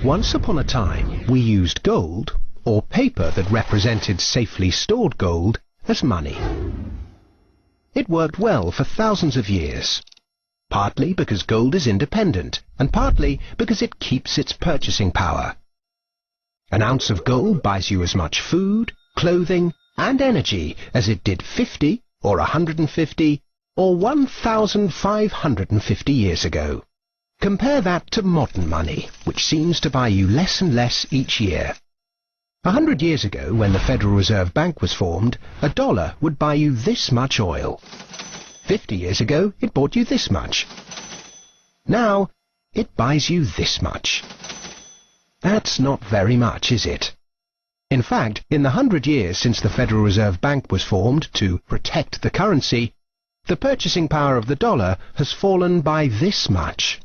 Once upon a time, we used gold, or paper that represented safely stored gold, as money. It worked well for thousands of years, partly because gold is independent, and partly because it keeps its purchasing power. An ounce of gold buys you as much food, clothing, and energy as it did 50, or 150, or 1,550 years ago. Compare that to modern money, which seems to buy you less and less each year. 100 years ago, when the Federal Reserve Bank was formed, $1 would buy you this much oil. 50 years ago, it bought you this much. Now, it buys you this much. That's not very much, is it? In fact, in the 100 years since the Federal Reserve Bank was formed to protect the currency, the purchasing power of the dollar has fallen by this much.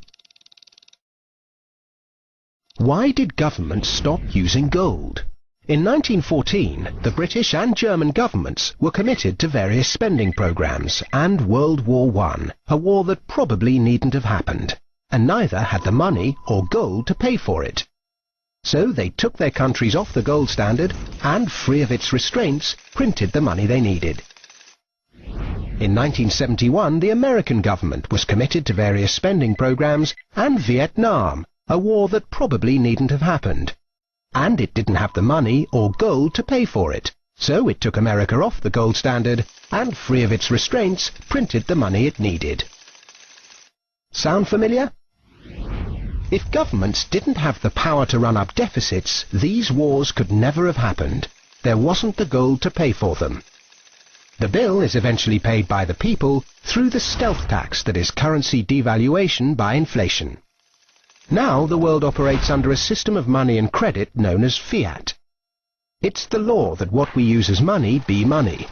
Why did governments stop using gold? In 1914, the British and German governments were committed to various spending programs and World War I, a war that probably needn't have happened, and neither had the money or gold to pay for it. So they took their countries off the gold standard and, free of its restraints, printed the money they needed. In 1971, the American government was committed to various spending programs and Vietnam, a war that probably needn't have happened. And it didn't have the money or gold to pay for it, so it took America off the gold standard and, free of its restraints, printed the money it needed. Sound familiar? If governments didn't have the power to run up deficits, these wars could never have happened. There wasn't the gold to pay for them. The bill is eventually paid by the people through the stealth tax that is currency devaluation by inflation. Now the world operates under a system of money and credit known as fiat. It's the law that what we use as money be money.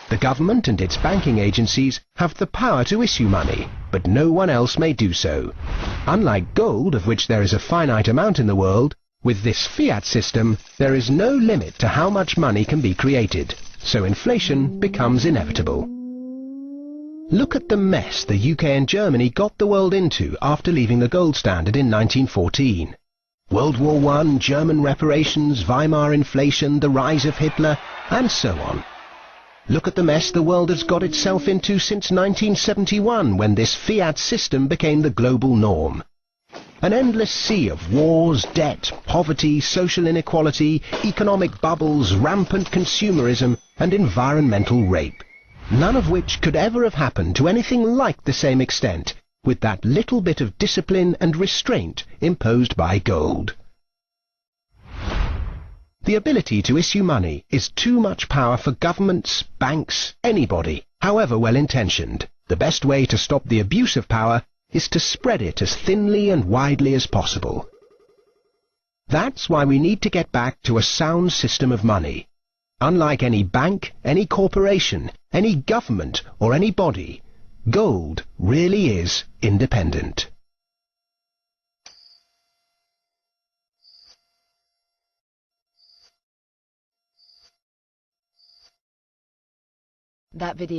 The government and its banking agencies have the power to issue money, but no one else may do so. Unlike gold, of which there is a finite amount in the world, with this fiat system there is no limit to how much money can be created, so inflation becomes inevitable. Look at the mess the UK and Germany got the world into after leaving the gold standard in 1914. World War I, German reparations, Weimar inflation, the rise of Hitler, and so on. Look at the mess the world has got itself into since 1971, when this fiat system became the global norm. An endless sea of wars, debt, poverty, social inequality, economic bubbles, rampant consumerism, and environmental rape. None of which could ever have happened to anything like the same extent, with that little bit of discipline and restraint imposed by gold. The ability to issue money is too much power for governments, banks, anybody, however well-intentioned. The best way to stop the abuse of power is to spread it as thinly and widely as possible. That's why we need to get back to a sound system of money. Unlike any bank, any corporation, any government, or any body, gold really is independent. That video